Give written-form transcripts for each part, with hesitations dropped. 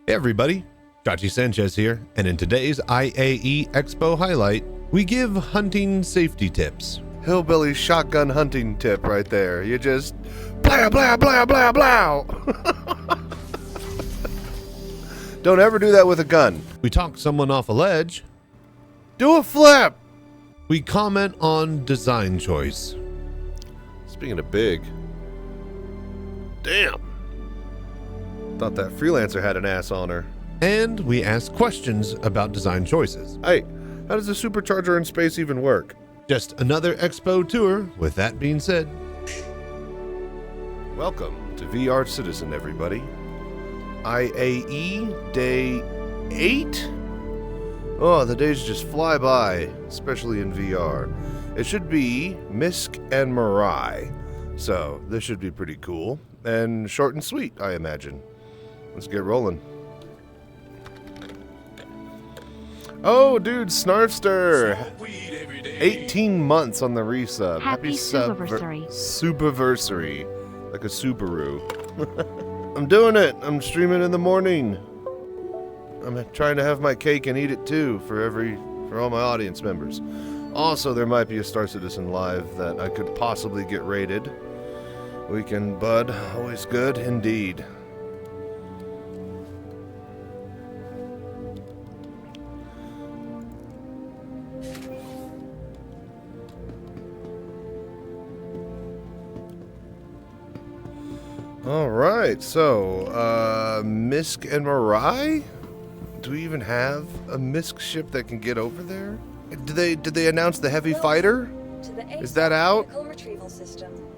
Hey everybody, Chachi Sanchez here, and in today's IAE Expo highlight, we give hunting safety tips. Hillbilly shotgun hunting tip right there. You just blah blah blah blah blah. Don't ever do that with a gun. We talk someone off a ledge. Do a flip. We comment on design choice. Speaking of big, damn. Thought that freelancer had an ass on her. And we ask questions about design choices. Hey, how does a supercharger in space even work? Just another Expo tour. With that being said, welcome to VR Citizen, everybody. IAE Day 8? Oh, the days just fly by, especially in VR. It should be MISC and MIRAI, so this should be pretty cool. And short and sweet, I imagine. Let's get rolling. Oh, dude, Snarfster! 18 months on the resub. Happy Superversary. Superversary. Like a Subaru. I'm doing it. I'm streaming in the morning. I'm trying to have my cake and eat it too for all my audience members. Also, there might be a Star Citizen Live that I could possibly get rated. Weekend bud, always good indeed. Alright, so, MISC and MIRAI? Do we even have a MISC ship that can get over there? Did they announce the heavy fighter? Is that out?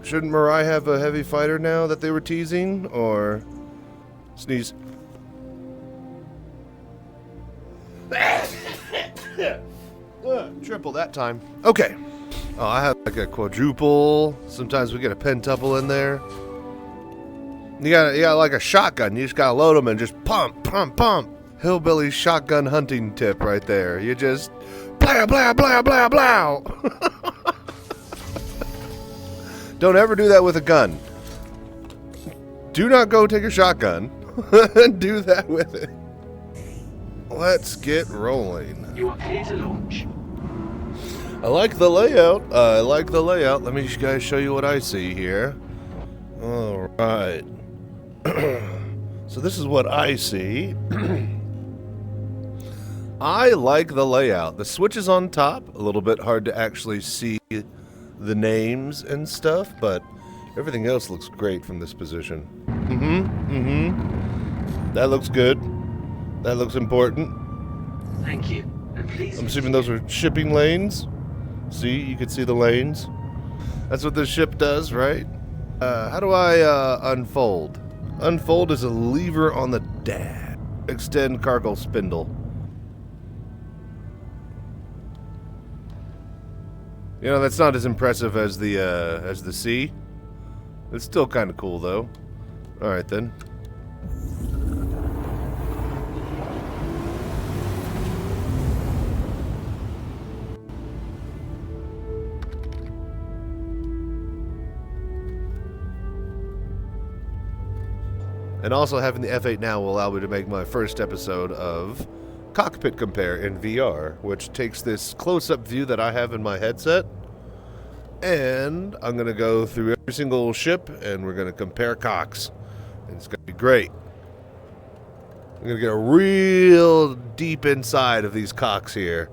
Shouldn't MIRAI have a heavy fighter now that they were teasing? Or... sneeze. Triple that time. Okay. Oh, I have like a quadruple. Sometimes we get a pentuple in there. You got like a shotgun. You just gotta load them and just pump, pump, pump. Hillbilly shotgun hunting tip right there. You just blah blah blah blah blah. Don't ever do that with a gun. Do not go take a shotgun and do that with it. Let's get rolling. You are clear to launch. I like the layout. Let me guys show you what I see here. All right. So this is what I see. I like the layout. The switch is on top. A little bit hard to actually see the names and stuff, but everything else looks great from this position. That looks good. That looks important. Thank you. And please. I'm assuming those are shipping lanes. See, you can see the lanes. That's what this ship does, right? How do I unfold? Unfold is a lever on the dash. Extend cargo spindle. You know, that's not as impressive as the C. It's still kind of cool, though. All right, then. And also having the F8 now will allow me to make my first episode of Cockpit Compare in VR, which takes this close-up view that I have in my headset, and I'm going to go through every single ship, and we're going to compare cocks. And it's going to be great. I'm going to get a real deep inside of these cocks here.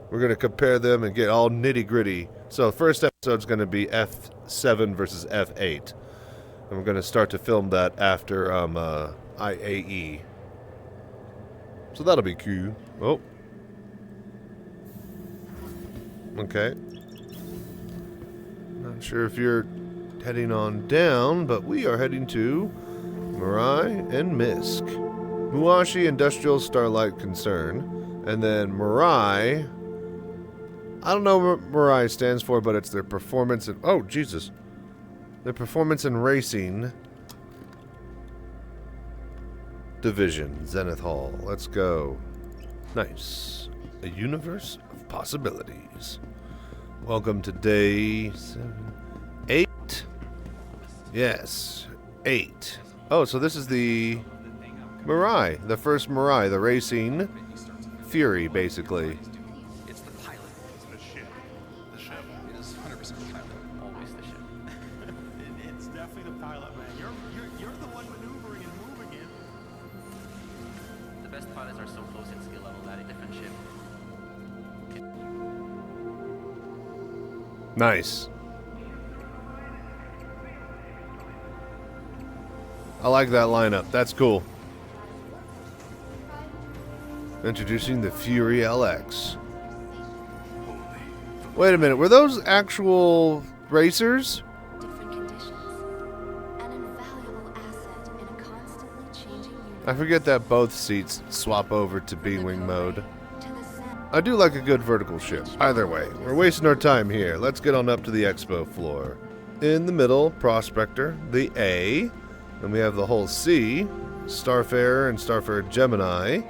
We're going to compare them and get all nitty-gritty. So first episode's going to be F7 versus F8. And we're going to start to film that after IAE. So that'll be cool. Oh. Okay. Not sure if you're heading on down, but we are heading to MIRAI and MISC. Muashi Industrial Starlight Concern. And then MIRAI. I don't know what MIRAI stands for, but it's their performance and... oh, Jesus. Their performance and racing division, Zenith Hall. Let's go. Nice. A universe of possibilities. Welcome to day 8. Yes, 8. Oh, so this is the MIRAI, the first MIRAI, the racing Fury, basically. It's the pilot. It's the ship. The ship. It is 100% the pilot. Always the ship. It's definitely the pilot, man. You're the one maneuvering and moving it. The best pilots are so close in skill level that a different ship. Nice. I like that lineup. That's cool. Introducing the Fury LX. Wait a minute. Were those actual racers? Different conditions. An invaluable asset in a constantly changing universe. I forget that both seats swap over to B-Wing mode. To the center. I do like a good vertical ship. Either way, we're wasting our time here. Let's get on up to the expo floor. In the middle, Prospector, the A. Then we have the whole C, Starfarer and Starfarer Gemini.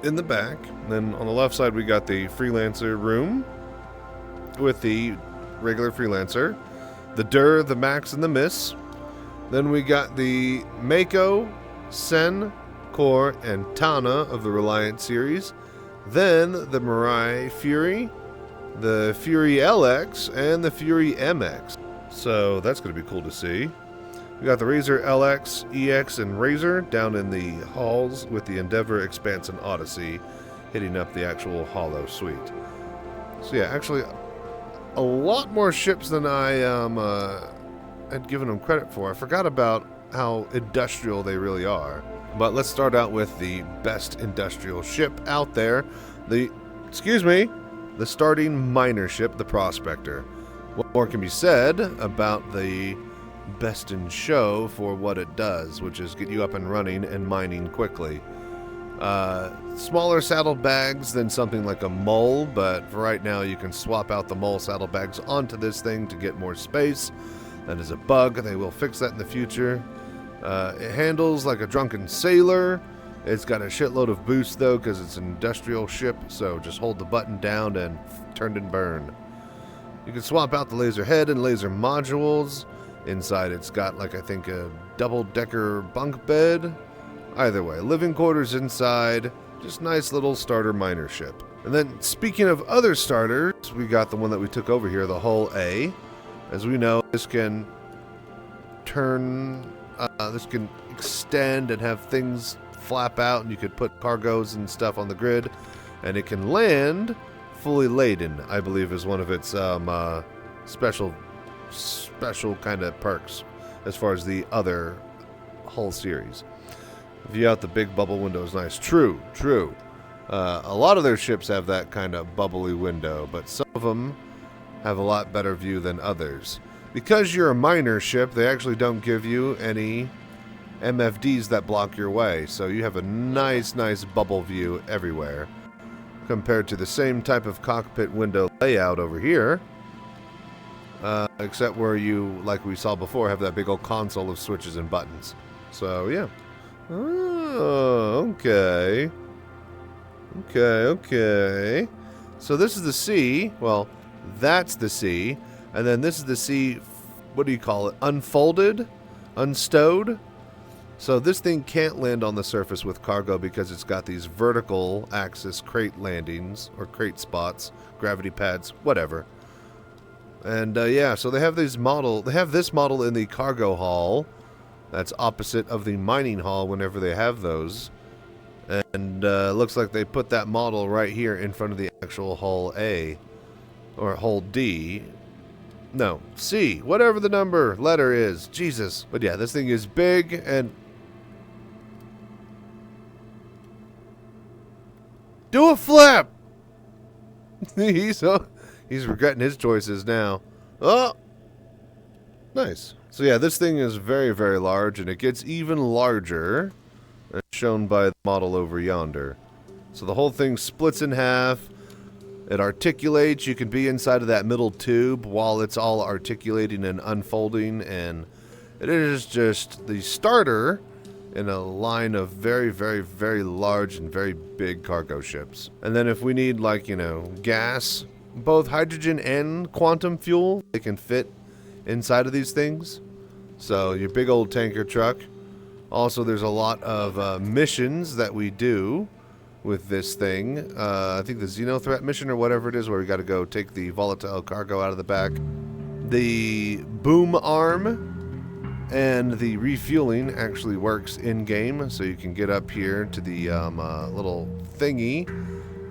In the back. Then on the left side, we got the Freelancer room with the regular Freelancer, the Dur, the Max, and the Miss. Then we got the Mako, Sen, Kor, and Tana of the Reliant series. Then the MIRAI Fury, the Fury LX, and the Fury MX. So that's going to be cool to see. We got the Razor LX, EX, and Razor down in the halls with the Endeavor, Expanse, and Odyssey hitting up the actual Hollow suite. So yeah, actually a lot more ships than I had given them credit for. I forgot about how industrial they really are. But let's start out with the best industrial ship out there. The starting miner ship, the Prospector. What more can be said about the best in show for what it does, which is get you up and running and mining quickly. Smaller saddlebags than something like a mole, but for right now you can swap out the mole saddlebags onto this thing to get more space. That is a bug. They will fix that in the future. It handles like a drunken sailor. It's got a shitload of boost though because it's an industrial ship, so just hold the button down and turn and burn. You can swap out the laser head and laser modules. Inside it's got like I think a double-decker bunk bed. Either way, living quarters inside. Just nice little starter miner ship. And then speaking of other starters, we got the one that we took over here, the Hull A. As we know, this can this can extend and have things flap out, and you could put cargoes and stuff on the grid. And it can land fully laden, I believe is one of its special kind of perks as far as the other Hull series. View out the big bubble window is nice. True. A lot of their ships have that kind of bubbly window, but some of them have a lot better view than others. Because you're a miner ship, they actually don't give you any MFDs that block your way, so you have a nice bubble view everywhere, compared to the same type of cockpit window layout over here. Except where you, like we saw before, have that big old console of switches and buttons. So, yeah. Oh, okay. So this is the C. Well, that's the C. And then this is the C, what do you call it? Unfolded? Unstowed? So this thing can't land on the surface with cargo because it's got these vertical axis crate landings, or crate spots, gravity pads, whatever. And yeah, so they have this model in the cargo hall. That's opposite of the mining hall whenever they have those. And looks like they put that model right here in front of the actual Hull A. Or Hull D. No, C. Whatever the letter is. Jesus. But yeah, this thing is big and... Do a flip! He's regretting his choices now. Oh! Nice. So yeah, this thing is very, very large, and it gets even larger, as shown by the model over yonder. So the whole thing splits in half. It articulates. You can be inside of that middle tube while it's all articulating and unfolding, and it is just the starter in a line of very, very, very large and very big cargo ships. And then if we need, like, you know, gas, both hydrogen and quantum fuel, they can fit inside of these things. So your big old tanker truck Also, there's a lot of missions that we do with this thing. I think the Xenothreat mission or whatever it is, where we got to go take the volatile cargo out of the back. The boom arm and the refueling actually works in-game, so you can get up here to the little thingy,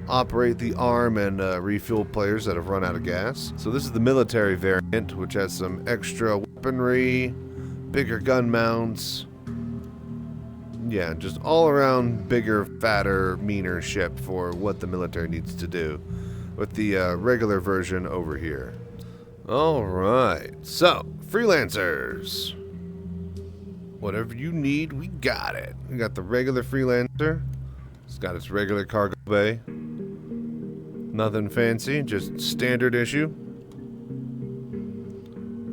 operate the arm, and refuel players that have run out of gas. So this is the military variant, which has some extra weaponry, bigger gun mounts. Yeah, just all around bigger, fatter, meaner ship for what the military needs to do, with the regular version over here. Alright, so, freelancers. Whatever you need, we got it. We got the regular freelancer. It's got its regular cargo bay. Nothing fancy, just standard issue.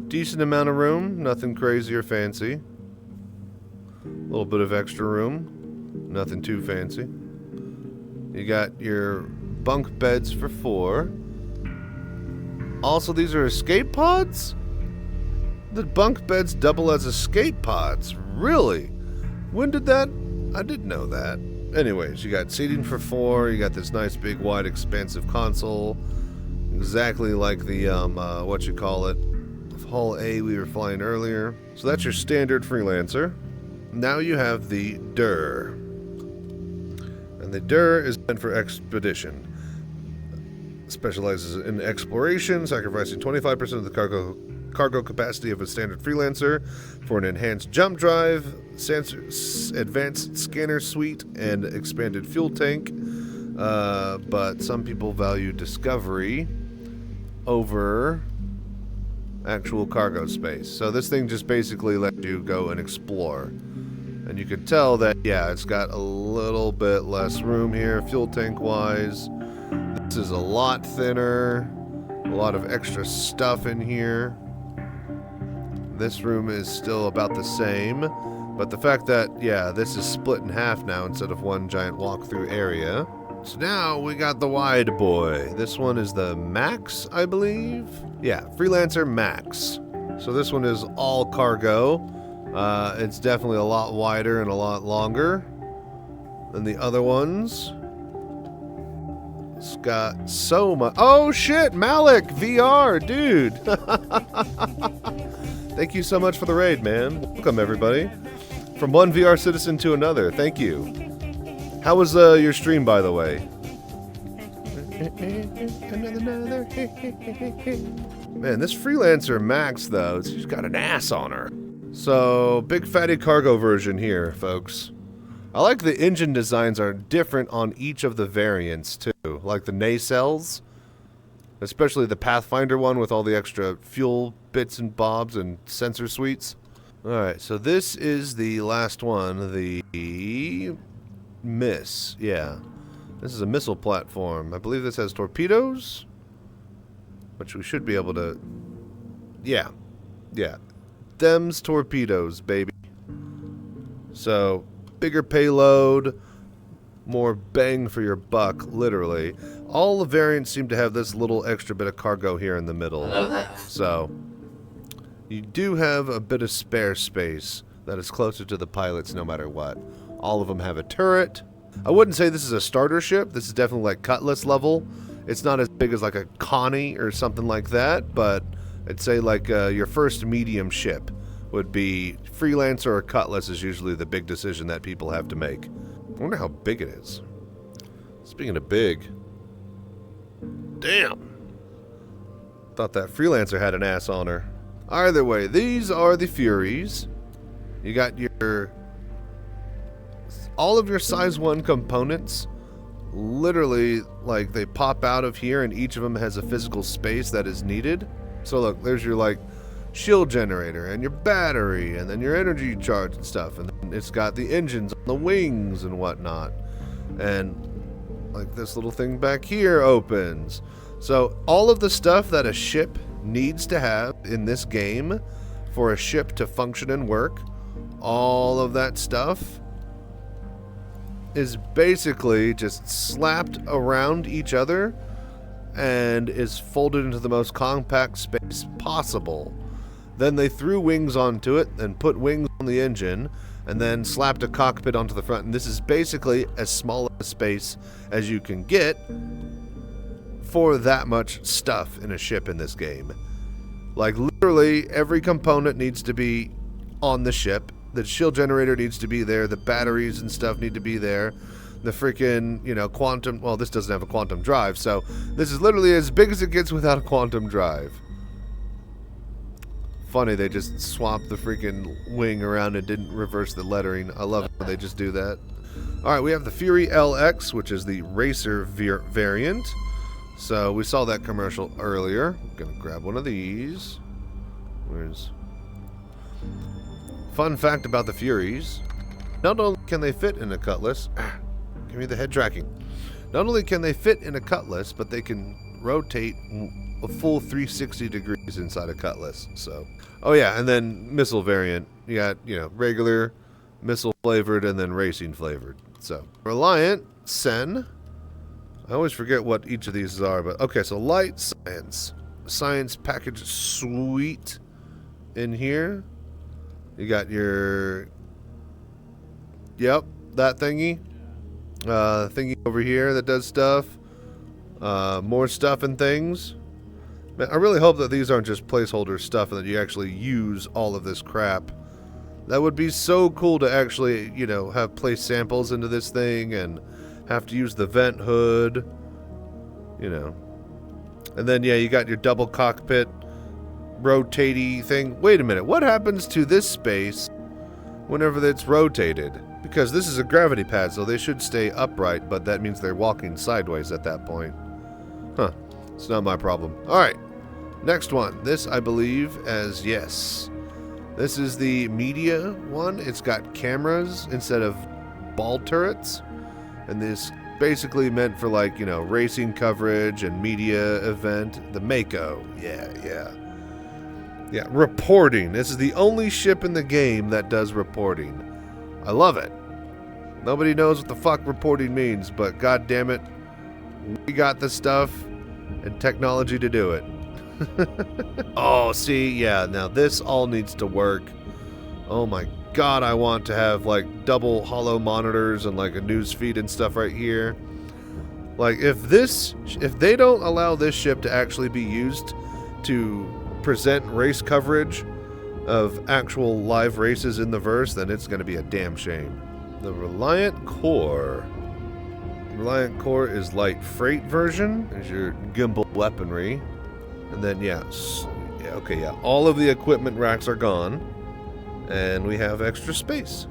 Decent amount of room, nothing crazy or fancy. A little bit of extra room, nothing too fancy. You got your bunk beds for 4. Also, these are escape pods? The bunk beds double as escape pods. Really? When did that? I didn't know that. Anyways, you got seating for 4. You got this nice big wide expansive console. Exactly like the, Hull A we were flying earlier. So that's your standard freelancer. Now you have the DUR. And the DUR is meant for expedition. Specializes in exploration, sacrificing 25% of the cargo capacity of a standard freelancer for an enhanced jump drive, advanced scanner suite, and expanded fuel tank. But some people value discovery over actual cargo space. So this thing just basically lets you go and explore. And you can tell that, yeah, it's got a little bit less room here, fuel tank wise. This is a lot thinner, a lot of extra stuff in here. This room is still about the same, but the fact that, yeah, this is split in half now instead of one giant walkthrough area. So now we got the wide boy. This one is the Max, I believe. Yeah, Freelancer Max. So this one is all cargo. It's definitely a lot wider and a lot longer than the other ones. It's got so much. Oh shit, Malik VR, dude. Thank you so much for the raid, man. Welcome everybody. From one VR citizen to another. Thank you. How was your stream, by the way? Man, this Freelancer Max, though, she's got an ass on her. So, big fatty cargo version here, folks. I like the engine designs are different on each of the variants, too. Like the nacelles, especially the Pathfinder one with all the extra fuel bits and bobs and sensor suites. Alright, so this is the last one, the MISC, yeah. This is a missile platform. I believe this has torpedoes, which we should be able to... Yeah. Them's torpedoes, baby. So, bigger payload, more bang for your buck, literally. All the variants seem to have this little extra bit of cargo here in the middle. So, you do have a bit of spare space that is closer to the pilots no matter what. All of them have a turret. I wouldn't say this is a starter ship. This is definitely like Cutlass level. It's not as big as like a Connie or something like that, but I'd say like your first medium ship would be Freelancer or Cutlass is usually the big decision that people have to make. I wonder how big it is. Speaking of big. Damn. Thought that Freelancer had an ass on her. Either way, these are the Furies. You got your... all of your size 1 components, literally, like, they pop out of here and each of them has a physical space that is needed. So look, there's your, like, shield generator and your battery and then your energy charge and stuff. And then it's got the engines on the wings and whatnot. And, like, this little thing back here opens. So all of the stuff that a ship needs to have in this game for a ship to function and work, all of that stuff is basically just slapped around each other and is folded into the most compact space possible. Then they threw wings onto it and put wings on the engine, and then slapped a cockpit onto the front. And this is basically as small a space as you can get for that much stuff in a ship in this game. Like, literally every component needs to be on the ship. The shield generator needs to be there. The batteries and stuff need to be there. The freaking, you know, quantum... Well, this doesn't have a quantum drive, so this is literally as big as it gets without a quantum drive. Funny, they just swapped the freaking wing around and didn't reverse the lettering. I love it when they just do that. Alright, we have the Fury LX, which is the racer variant. So, we saw that commercial earlier. I'm gonna grab one of these. Where's... Fun fact about the Furies. Not only can they fit in a Cutlass... Give me the head tracking. Not only can they fit in a Cutlass, but they can rotate a full 360 degrees inside a Cutlass. So, oh yeah, and then missile variant. You got, you know, regular, missile flavored, and then racing flavored. So, Reliant, Sen. I always forget what each of these are, but okay, so light science. Science package suite in here. You got your... Yep, that thingy. Thingy over here that does stuff. More stuff and things. Man, I really hope that these aren't just placeholder stuff and that you actually use all of this crap. That would be so cool to actually, you know, have place samples into this thing and have to use the vent hood, you know. And then, yeah, you got your double cockpit rotatey thing. Wait a minute, what happens to this space whenever it's rotated? Because this is a gravity pad, so they should stay upright, but that means they're walking sideways at that point. Huh, it's not my problem. Alright, next one. This, I believe, as yes. This is the media one. It's got cameras instead of ball turrets. And this basically meant for, like, you know, racing coverage and media event. The Mako. Yeah, reporting. This is the only ship in the game that does reporting. I love it. Nobody knows what the fuck reporting means, but god damn it, we got the stuff and technology to do it. Oh, see, yeah, now this all needs to work. Oh my god, I want to have like double hollow monitors and like a news feed and stuff right here. Like if they don't allow this ship to actually be used to present race coverage of actual live races in the verse, then it's going to be a damn shame. The Reliant Core. Reliant Core is light freight version. There's your gimbal weaponry. And then, all of the equipment racks are gone. And we have extra space.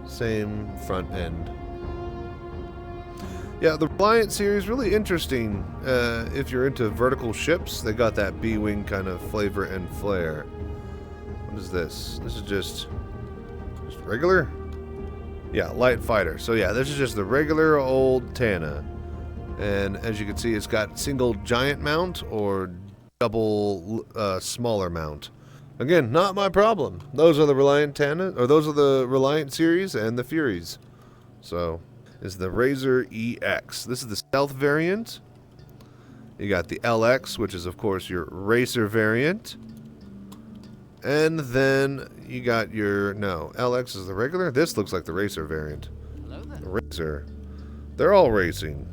Same front end. Yeah, the Reliant series, really interesting. If you're into vertical ships, they got that B-Wing kind of flavor and flair. What is this? This is just regular? Yeah, light fighter. So yeah, this is just the regular old Tana. And as you can see, it's got single giant mount or double smaller mount. Again, not my problem. Those are the Reliant Tana, or those are the Reliant series and the Furies. So, is the Razor EX. This is the stealth variant. You got the LX, which is of course your racer variant. And then you got your, no, LX is the regular. This looks like the racer variant. Hello there. The racer. They're all racing.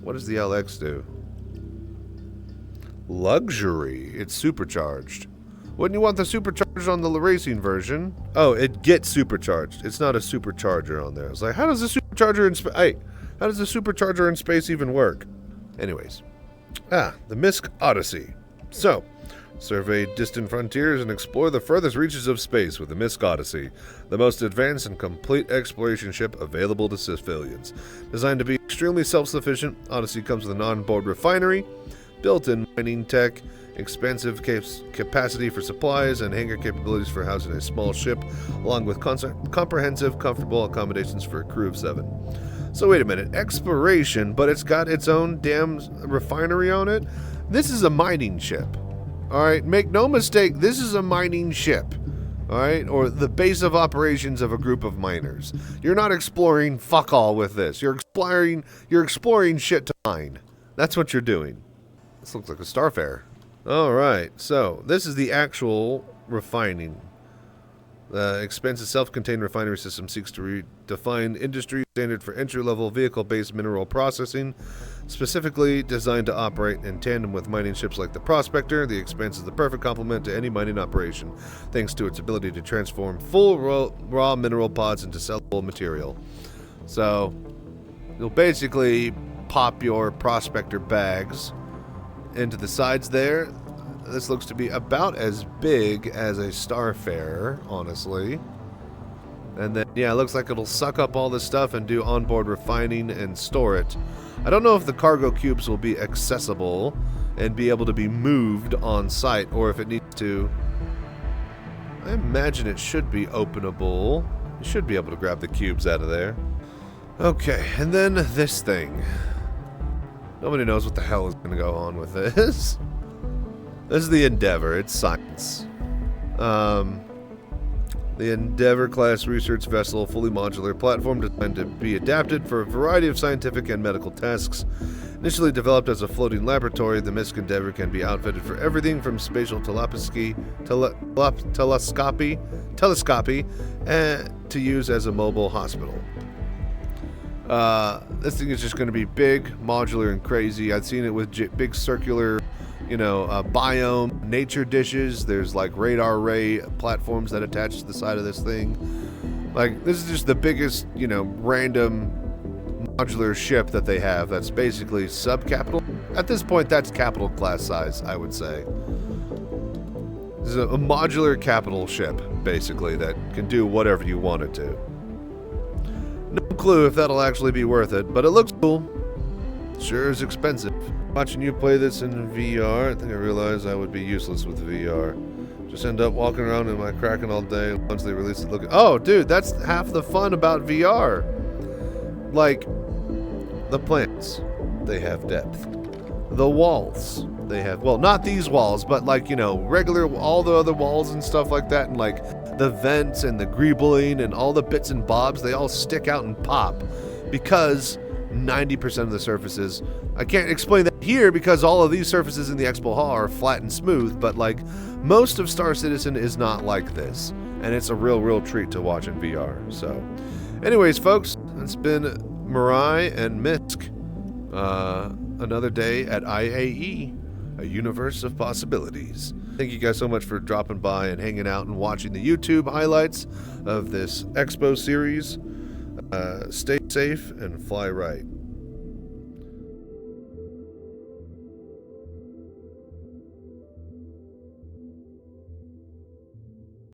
What does the LX do? Luxury. It's supercharged. Wouldn't you want the supercharged on the racing version? Oh, it gets supercharged. It's not a supercharger on there. It's like, how does the supercharger in space? Hey, how does the supercharger in space even work? Anyways, the MISC Odyssey. So, survey distant frontiers and explore the furthest reaches of space with the MISC Odyssey, the most advanced and complete exploration ship available to civilians. Designed to be extremely self-sufficient, Odyssey comes with an onboard refinery, built-in mining tech, expansive capacity for supplies, and hangar capabilities for housing a small ship, along with comprehensive, comfortable accommodations for a crew of 7. So wait a minute, exploration, but it's got its own damn refinery on it? This is a mining ship. Alright, make no mistake, this is a mining ship. Alright, or the base of operations of a group of miners. You're not exploring fuck all with this. You're exploring shit to mine. That's what you're doing. This looks like a Starfare. Alright, so this is the actual refining. Expansive self-contained refinery system seeks to redefine industry standard for entry-level vehicle-based mineral processing, specifically designed to operate in tandem with mining ships like the Prospector. The Expanse is the perfect complement to any mining operation, thanks to its ability to transform full raw mineral pods into sellable material. So, you'll basically pop your Prospector bags into the sides there. This looks to be about as big as a Starfarer, honestly. And then, yeah, it looks like it'll suck up all this stuff and do onboard refining and store it. I don't know if the cargo cubes will be accessible and be able to be moved on site, or if it needs to... I imagine it should be openable. You should be able to grab the cubes out of there. Okay, and then this thing. Nobody knows what the hell is going to go on with this. This is the Endeavor. It's science. The Endeavor class research vessel, fully modular platform designed to be adapted for a variety of scientific and medical tasks. Initially developed as a floating laboratory, the MISC Endeavor can be outfitted for everything from spatial telescopy to use as a mobile hospital. This thing is just going to be big, modular, and crazy. I've seen it with big circular, biome nature dishes. There's like radar array platforms that attach to the side of this thing. Like, this is just the biggest, random modular ship that they have. That's basically sub-capital. At this point, that's capital class size, I would say. This is a modular capital ship, basically, that can do whatever you want it to. No clue if that'll actually be worth it, but it looks cool. Sure is expensive. Watching you play this in VR, I think I realized I would be useless with VR. Just end up walking around in my Kraken all day once they release it. Oh, dude, that's half the fun about VR. Like, the plants, they have depth. The walls, they have, well, not these walls, but like, regular, all the other walls and stuff like that, and like the vents and the greebling and all the bits and bobs, they all stick out and pop because 90% of the surfaces, I can't explain that here because all of these surfaces in the Expo Hall are flat and smooth, but like most of Star Citizen is not like this, and it's a real treat to watch in VR. So anyways, folks, it's been MIRAI and MISC, another day at IAE, a universe of possibilities. Thank you guys so much for dropping by and hanging out and watching the YouTube highlights of this Expo series. Stay safe and fly right.